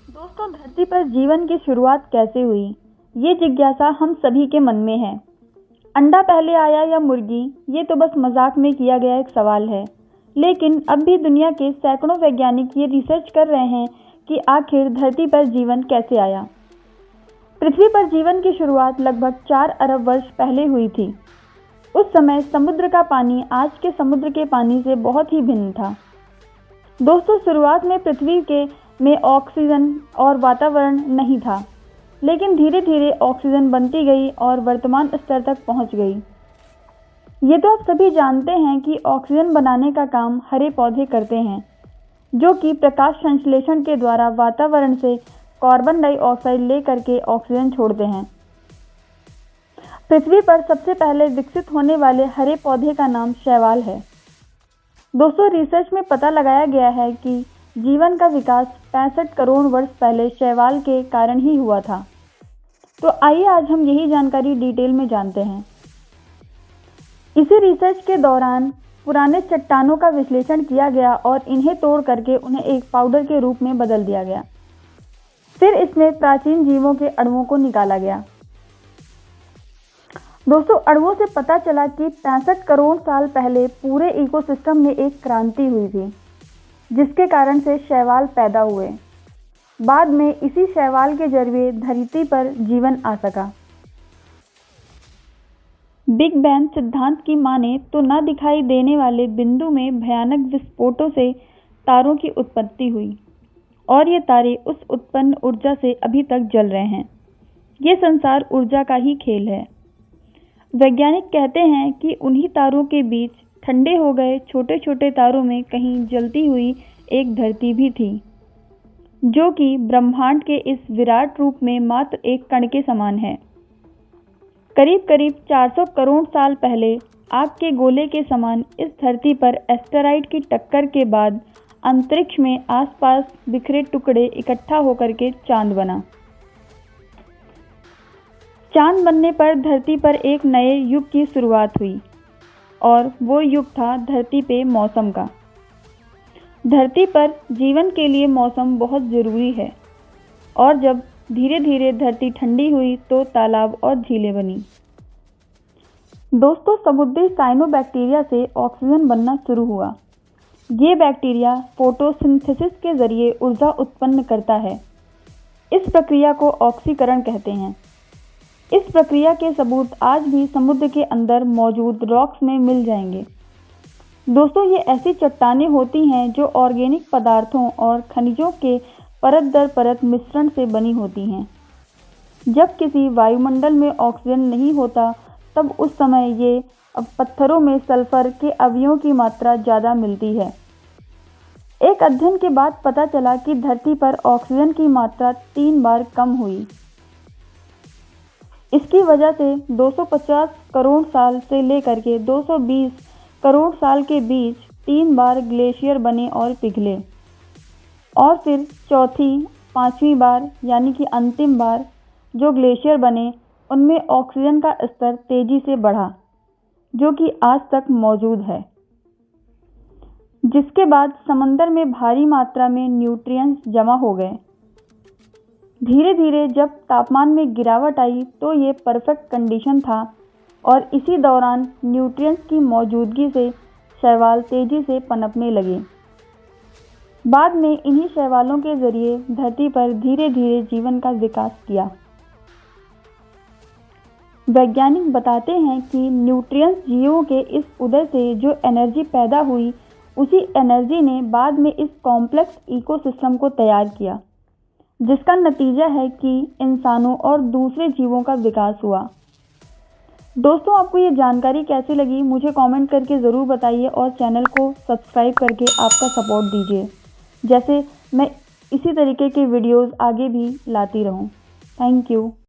दोस्तों, धरती पर जीवन की शुरुआत कैसे हुई, ये जिज्ञासा हम सभी के मन में है। अंडा पहले आया या मुर्गी, ये तो बस मजाक में किया गया एक सवाल है। लेकिन अब भी दुनिया के सैकड़ों वैज्ञानिक ये रिसर्च कर रहे हैं कि आखिर धरती पर जीवन कैसे आया। पृथ्वी पर जीवन की शुरुआत लगभग 4 अरब वर्ष पहले हुई थी। उस समय समुद्र का पानी आज के समुद्र के पानी से बहुत ही भिन्न था। दोस्तों, शुरुआत में पृथ्वी के में ऑक्सीजन और वातावरण नहीं था, लेकिन धीरे धीरे ऑक्सीजन बनती गई और वर्तमान स्तर तक पहुंच गई। ये तो आप सभी जानते हैं कि ऑक्सीजन बनाने का काम हरे पौधे करते हैं, जो कि प्रकाश संश्लेषण के द्वारा वातावरण से कार्बन डाइऑक्साइड लेकर के ऑक्सीजन छोड़ते हैं। पृथ्वी पर सबसे पहले विकसित होने वाले हरे पौधे का नाम शैवाल है। दोस्तों, रिसर्च में पता लगाया गया है कि जीवन का विकास 65 करोड़ वर्ष पहले शैवाल के कारण ही हुआ था। तो आइए आज हम यही जानकारी डिटेल में जानते हैं। इसी रिसर्च के दौरान पुराने चट्टानों का विश्लेषण किया गया और इन्हें तोड़ करके उन्हें एक पाउडर के रूप में बदल दिया गया। फिर इसमें प्राचीन जीवों के अणुओं को निकाला गया। दोस्तों, अणुओं से पता चला कि 65 करोड़ साल पहले पूरे इकोसिस्टम में एक क्रांति हुई थी, जिसके कारण से शैवाल पैदा हुए। बाद में इसी शैवाल के जरिए धरती पर जीवन आ सका। बिग बैंग सिद्धांत की माने तो न दिखाई देने वाले बिंदु में भयानक विस्फोटों से तारों की उत्पत्ति हुई और ये तारे उस उत्पन्न ऊर्जा से अभी तक जल रहे हैं। ये संसार ऊर्जा का ही खेल है। वैज्ञानिक कहते हैं कि उन्हीं तारों के बीच ठंडे हो गए छोटे छोटे तारों में कहीं जलती हुई एक धरती भी थी, जो कि ब्रह्मांड के इस विराट रूप में मात्र एक कण के समान है। करीब करीब 400 करोड़ साल पहले आग के गोले के समान इस धरती पर एस्टेरॉइड की टक्कर के बाद अंतरिक्ष में आसपास बिखरे टुकड़े इकट्ठा होकर के चांद बना। चांद बनने पर धरती पर एक नए युग की शुरुआत हुई और वो युग था धरती पे मौसम का। धरती पर जीवन के लिए मौसम बहुत ज़रूरी है और जब धीरे धीरे धरती ठंडी हुई तो तालाब और झीलें बनी। दोस्तों, समुद्री साइनोबैक्टीरिया से ऑक्सीजन बनना शुरू हुआ। ये बैक्टीरिया फोटोसिंथेसिस के जरिए ऊर्जा उत्पन्न करता है। इस प्रक्रिया को ऑक्सीकरण कहते हैं। इस प्रक्रिया के सबूत आज भी समुद्र के अंदर मौजूद रॉक्स में मिल जाएंगे। दोस्तों, ये ऐसी चट्टानें होती हैं जो ऑर्गेनिक पदार्थों और खनिजों के परत दर परत मिश्रण से बनी होती हैं। जब किसी वायुमंडल में ऑक्सीजन नहीं होता, तब उस समय ये पत्थरों में सल्फर के अवयवों की मात्रा ज़्यादा मिलती है। एक अध्ययन के बाद पता चला कि धरती पर ऑक्सीजन की मात्रा 3 बार कम हुई। इसकी वजह से 250 करोड़ साल से लेकर के 220 करोड़ साल के बीच 3 बार ग्लेशियर बने और पिघले, और फिर चौथी 5वीं बार यानी कि अंतिम बार जो ग्लेशियर बने, उनमें ऑक्सीजन का स्तर तेजी से बढ़ा, जो कि आज तक मौजूद है। जिसके बाद समंदर में भारी मात्रा में न्यूट्रिएंट्स जमा हो गए। धीरे धीरे जब तापमान में गिरावट आई तो ये परफेक्ट कंडीशन था और इसी दौरान न्यूट्रिएंट्स की मौजूदगी से शैवाल तेजी से पनपने लगे। बाद में इन्हीं शैवालों के जरिए धरती पर धीरे धीरे जीवन का विकास किया। वैज्ञानिक बताते हैं कि न्यूट्रिएंट्स जीवों के इस उदय से जो एनर्जी पैदा हुई, उसी एनर्जी ने बाद में इस कॉम्प्लेक्स इकोसिस्टम को तैयार किया, जिसका नतीजा है कि इंसानों और दूसरे जीवों का विकास हुआ। दोस्तों, आपको ये जानकारी कैसी लगी मुझे कमेंट करके ज़रूर बताइए और चैनल को सब्सक्राइब करके आपका सपोर्ट दीजिए, जैसे मैं इसी तरीके के वीडियोस आगे भी लाती रहूं। Thank you.